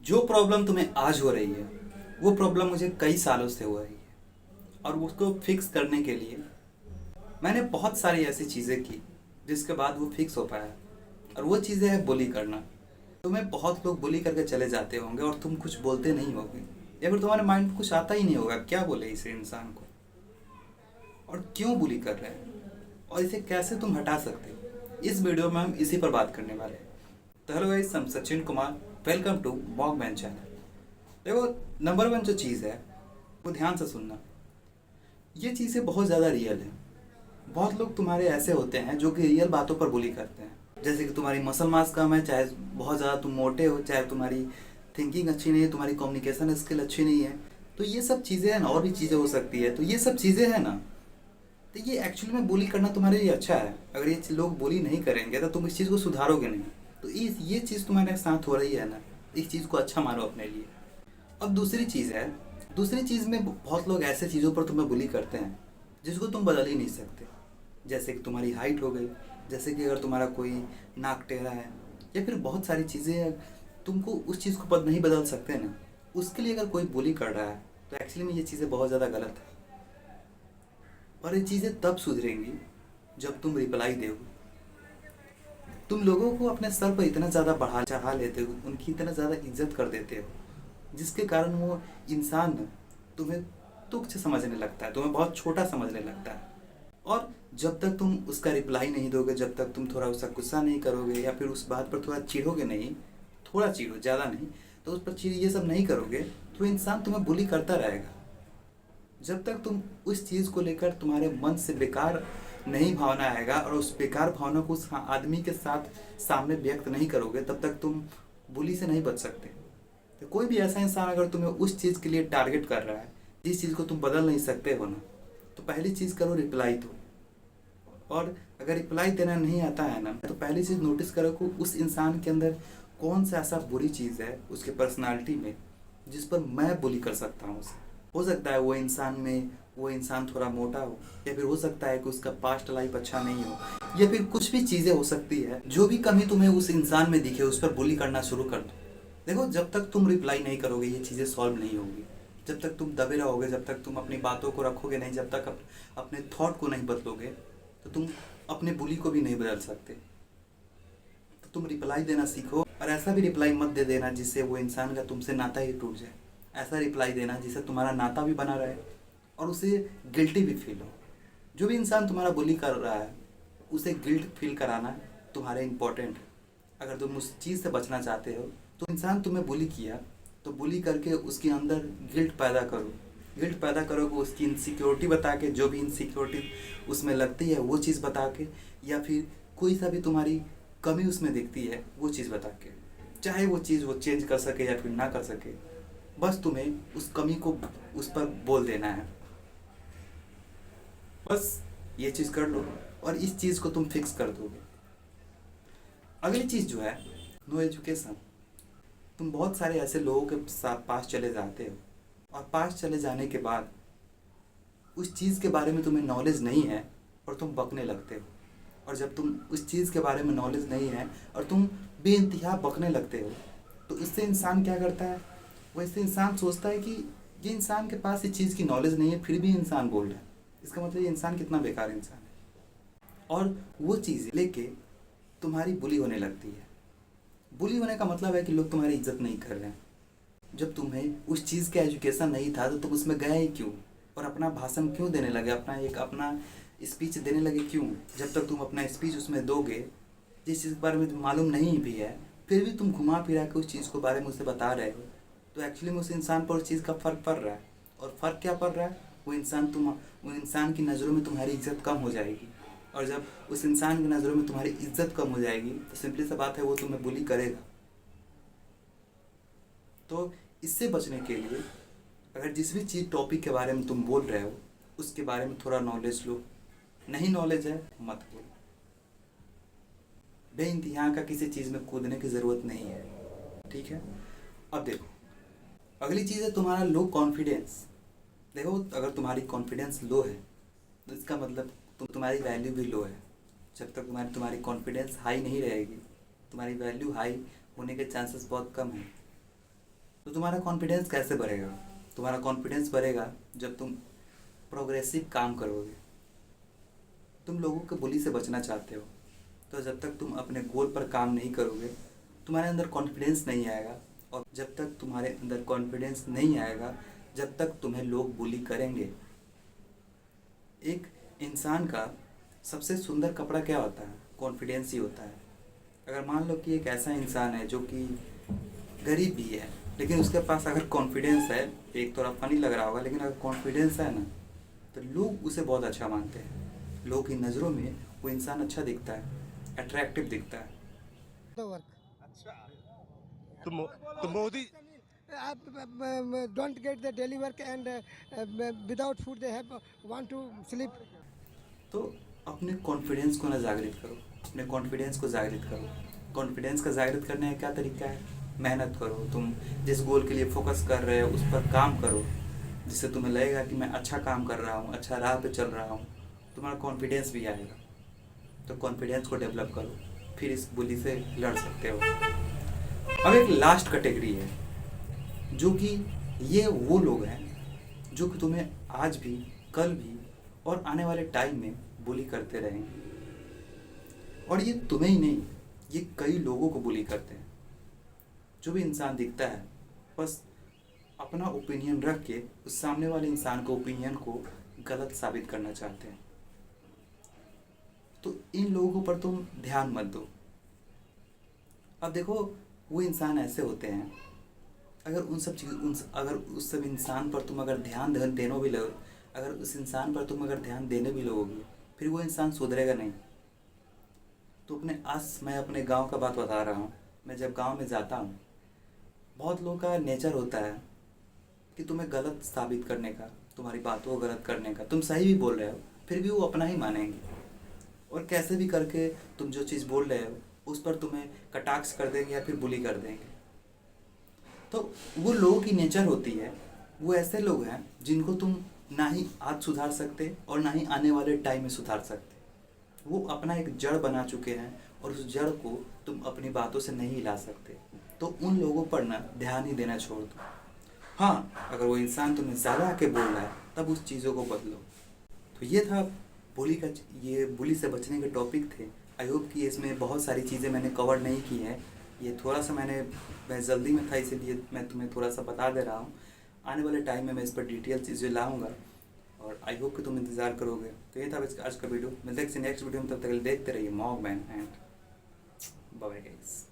जो प्रॉब्लम तुम्हें आज हो रही है वो प्रॉब्लम मुझे कई सालों से हो रही है और उसको फिक्स करने के लिए मैंने बहुत सारी ऐसी चीज़ें की जिसके बाद वो फिक्स हो पाया। और वो चीज़ें है बुली करना। तुम्हें बहुत लोग बुली करके चले जाते होंगे और तुम कुछ बोलते नहीं होगे या फिर तुम्हारे माइंड में कुछ आता ही नहीं होगा क्या बोले इसे इंसान को और क्यों बुली कर रहे हैं और इसे कैसे तुम हटा सकते हो। इस वीडियो में हम इसी पर बात करने वाले हैं। तो हेलो गाइस, हम Sachin Kumar, welcome to Mockman channel. देखो, नंबर वन जो चीज़ है वो ध्यान से सुनना। ये चीज़ें बहुत ज़्यादा रियल है। बहुत लोग तुम्हारे ऐसे होते हैं जो कि रियल बातों पर बुली करते हैं, जैसे कि तुम्हारी मसल मास कम है, चाहे बहुत ज़्यादा तुम मोटे हो, चाहे तुम्हारी थिंकिंग अच्छी नहीं है, तुम्हारी कम्युनिकेशन स्किल अच्छी नहीं है। तो ये सब चीज़ें हैं ना, और भी चीज़ें हो सकती है। तो ये सब चीज़ें हैं ना, तो ये एक्चुअली में बुली करना तुम्हारे लिए अच्छा है। अगर ये लोग बुली नहीं करेंगे तो तुम इस चीज़ को सुधारोगे नहीं। तो ये चीज़ तुम्हारे साथ हो रही है ना, इस चीज़ को अच्छा मानो अपने लिए। अब दूसरी चीज़ है, दूसरी चीज़ में बहुत लोग ऐसे चीज़ों पर तुम्हें बुली करते हैं जिसको तुम बदल ही नहीं सकते। जैसे कि तुम्हारी हाइट हो गई, जैसे कि अगर तुम्हारा कोई नाक टेढ़ा है, या फिर बहुत सारी चीज़ें हैं, तुमको उस चीज़ को नहीं बदल सकते ना। उसके लिए अगर कोई बुली कर रहा है तो एक्चुअली में ये चीज़ें बहुत ज़्यादा गलत है। और ये चीज़ें तब सुधरेंगी जब तुम रिप्लाई दोगे। तुम लोगों को अपने स्तर पर इतना ज़्यादा बढ़ा चढ़ा लेते हो, उनकी इतना ज़्यादा इज्जत कर देते हो, जिसके कारण वो इंसान तुम्हें तुच्छ समझने लगता है, तुम्हें बहुत छोटा समझने लगता है। और जब तक तुम उसका रिप्लाई नहीं दोगे, जब तक तुम थोड़ा उसका गुस्सा नहीं करोगे या फिर उस बात पर थोड़ा चिढ़ोगे नहीं, थोड़ा चिढ़ो, ज़्यादा नहीं, तो उस पर चिढ़ ये सब नहीं करोगे, तो इंसान तुम्हें बुली करता रहेगा। जब तक तुम उस चीज़ को लेकर तुम्हारे मन से बेकार नहीं भावना आएगा और उस बेकार भावना को उस आदमी के साथ सामने व्यक्त नहीं करोगे, तब तक तुम बुली से नहीं बच सकते। तो कोई भी ऐसा इंसान अगर तुम्हें उस चीज़ के लिए टारगेट कर रहा है जिस चीज़ को तुम बदल नहीं सकते हो ना, तो पहली चीज़ करो, रिप्लाई दो। और अगर रिप्लाई देना नहीं आता है ना, तो पहली चीज़ नोटिस करो कि उस इंसान के अंदर कौन सा ऐसा बुरी चीज़ है उसके पर्सनालिटी में जिस पर मैं बुली कर सकता हूँ उसे। हो सकता है वो इंसान थोड़ा मोटा हो, या फिर हो सकता है कि उसका पास्ट लाइफ अच्छा नहीं हो, या फिर कुछ भी चीज़ें हो सकती है। जो भी कमी तुम्हें उस इंसान में दिखे उस पर बुली करना शुरू कर दो। देखो, जब तक तुम रिप्लाई नहीं करोगे ये चीज़ें सॉल्व नहीं होगी। जब तक तुम दबे रहोगे, जब तक तुम अपनी बातों को रखोगे नहीं, जब तक अपने थॉट को नहीं बदलोगे, तो तुम अपने बुली को भी नहीं बदल सकते। तो तुम रिप्लाई देना सीखो, और ऐसा भी रिप्लाई मत दे देना जिससे वो इंसान का तुमसे नाता ही टूट जाए। ऐसा रिप्लाई देना जिससे तुम्हारा नाता भी बना रहे और उसे गिल्टी भी फील हो। जो भी इंसान तुम्हारा बुली कर रहा है उसे गिल्ट फील कराना तुम्हारे इम्पोर्टेंट है। अगर तुम उस चीज़ से बचना चाहते हो, तो इंसान तुम्हें बुली किया तो बुली करके उसके अंदर गिल्ट पैदा करो। गिल्ट पैदा करो को उसकी इनसिक्योरिटी बता के, जो भी इनसिक्योरिटी उसमें लगती है वो चीज़ बता के, या फिर कोई सा भी तुम्हारी कमी उसमें दिखती है वो चीज़ बता के, चाहे वो चीज़ वो चेंज कर सके या फिर ना कर सके, बस तुम्हें उस कमी को उस पर बोल देना है। बस ये चीज़ कर लो और इस चीज़ को तुम फिक्स कर दोगे। अगली चीज़ जो है, नो एजुकेशन। तुम बहुत सारे ऐसे लोगों के साथ पास चले जाते हो और पास चले जाने के बाद उस चीज़ के बारे में तुम्हें नॉलेज नहीं है और तुम बकने लगते हो। और जब तुम उस चीज़ के बारे में नॉलेज नहीं है और तुम बेइंतहा बकने लगते हो, तो इससे इंसान क्या करता है, वैसे इंसान सोचता है कि ये इंसान के पास इस चीज़ की नॉलेज नहीं है फिर भी इंसान बोल रहा है, इसका मतलब ये इंसान कितना बेकार इंसान है। और वो चीज़ लेके तुम्हारी बुली होने लगती है। बुली होने का मतलब है कि लोग तुम्हारी इज्जत नहीं कर रहे हैं। जब तुम्हें उस चीज़ का एजुकेशन नहीं था तो तुम उसमें गए ही क्यों, और अपना भाषण क्यों देने लगे, अपना स्पीच देने लगे क्यों। जब तक तुम अपना स्पीच उसमें दोगे जिस चीज़ के बारे में मालूम नहीं भी है, फिर भी तुम घुमा फिरा के उस चीज़ के बारे में उसे बता रहे हो, तो एक्चुअली में उस इंसान पर उस चीज़ का फ़र्क पड़ रहा है। और फ़र्क क्या पड़ रहा है, वो इंसान की नज़रों में तुम्हारी इज्जत कम हो जाएगी। और जब उस इंसान की नज़रों में तुम्हारी इज्जत कम हो जाएगी तो सिंपली सा बात है, वो तुम्हें बुली करेगा। तो इससे बचने के लिए अगर जिस भी चीज़ टॉपिक के बारे में तुम बोल रहे हो उसके बारे में थोड़ा नॉलेज लो। नहीं नॉलेज है मत बोलो। बेइंतहा का किसी चीज़ में कूदने की ज़रूरत नहीं है, ठीक है। अब देखो, अगली चीज़ है तुम्हारा लो कॉन्फिडेंस। देखो, अगर तुम्हारी कॉन्फिडेंस लो है तो इसका मतलब तुम्हारी वैल्यू भी लो है। जब तक तुम्हारी कॉन्फिडेंस हाई नहीं रहेगी, तुम्हारी वैल्यू हाई होने के चांसेस बहुत कम हैं। तो तुम्हारा कॉन्फिडेंस कैसे बढ़ेगा? तुम्हारा कॉन्फिडेंस बढ़ेगा जब तुम प्रोग्रेसिव काम करोगे। तुम लोगों के बुली से बचना चाहते हो, तो जब तक तुम अपने गोल पर काम नहीं करोगे तुम्हारे अंदर कॉन्फिडेंस नहीं आएगा। और जब तक तुम्हारे अंदर कॉन्फिडेंस नहीं आएगा, जब तक तुम्हें लोग बुली करेंगे। एक इंसान का सबसे सुंदर कपड़ा क्या होता है? कॉन्फिडेंस ही होता है। अगर मान लो कि एक ऐसा इंसान है जो कि गरीब भी है, लेकिन उसके पास अगर कॉन्फिडेंस है, एक थोड़ा फनी लग रहा होगा लेकिन अगर कॉन्फिडेंस है ना, तो लोग उसे बहुत अच्छा मानते हैं। लोग की नज़रों में वो इंसान अच्छा दिखता है, अट्रैक्टिव दिखता है। the work. तो तो Modi Don't get the daily work and without food they have want to sleep. तो अपने कॉन्फिडेंस को ना जागृत करो, अपने कॉन्फिडेंस को जागृत करो। कॉन्फिडेंस का जागृत करने का क्या तरीका है? मेहनत करो। तुम जिस गोल के लिए फोकस कर रहे हो उस पर काम करो, जिससे तुम्हें लगेगा कि मैं अच्छा काम कर रहा हूँ, अच्छा राह पे चल रहा हूँ। तुम्हारा कॉन्फिडेंस भी आएगा। तो कॉन्फिडेंस को डेवलप करो, फिर इस बुली से लड़ सकते हो। अब एक लास्ट कैटेगरी है, जो कि ये वो लोग हैं जो कि तुम्हें आज भी, कल भी और आने वाले टाइम में बुली करते रहेंगे। और ये तुम्हें ही नहीं, ये कई लोगों को बुली करते हैं। जो भी इंसान दिखता है बस अपना ओपिनियन रख के उस सामने वाले इंसान को ओपिनियन को गलत साबित करना चाहते हैं। तो इन लोगों पर तुम ध्यान मत दो। अब देखो, वो इंसान ऐसे होते हैं, अगर अगर उस सब इंसान पर तुम अगर देने भी लगो, अगर उस इंसान पर तुम अगर ध्यान देने भी लगोगे, फिर वो इंसान सुधरेगा नहीं। तो मैं अपने गांव का बात बता रहा हूँ। मैं जब गांव में जाता हूँ, बहुत लोगों का नेचर होता है कि तुम्हें गलत साबित करने का, तुम्हारी बातों को गलत करने का। तुम सही भी बोल रहे हो, फिर भी वो अपना ही मानेंगे, और कैसे भी करके तुम जो चीज़ बोल रहे हो उस पर तुम्हें कटाक्ष कर देंगे या फिर बुली कर देंगे। तो वो लोगों की नेचर होती है। वो ऐसे लोग हैं जिनको तुम ना ही आज सुधार सकते और ना ही आने वाले टाइम में सुधार सकते। वो अपना एक जड़ बना चुके हैं और उस जड़ को तुम अपनी बातों से नहीं हिला सकते। तो उन लोगों पर ना ध्यान ही देना छोड़ दो। हाँ, अगर वो इंसान तुम्हें ज़्यादा आके बोल रहा है तब उस चीज़ों को बदलो। तो ये था ये बुली से बचने के टॉपिक थे। आई होप कि इसमें बहुत सारी चीज़ें मैंने कवर नहीं की हैं। ये थोड़ा सा मैं जल्दी में था, इसीलिए मैं तुम्हें थोड़ा सा बता दे रहा हूँ। आने वाले टाइम में मैं इस पर डिटेल चीज़ें लाऊंगा और आई होप कि तुम इंतज़ार करोगे। तो ये था आज का वीडियो। मिलते हैं नेक्स्ट वीडियो में, तब तक देखते रहिए मॉग मैन एंड बाय गाइस।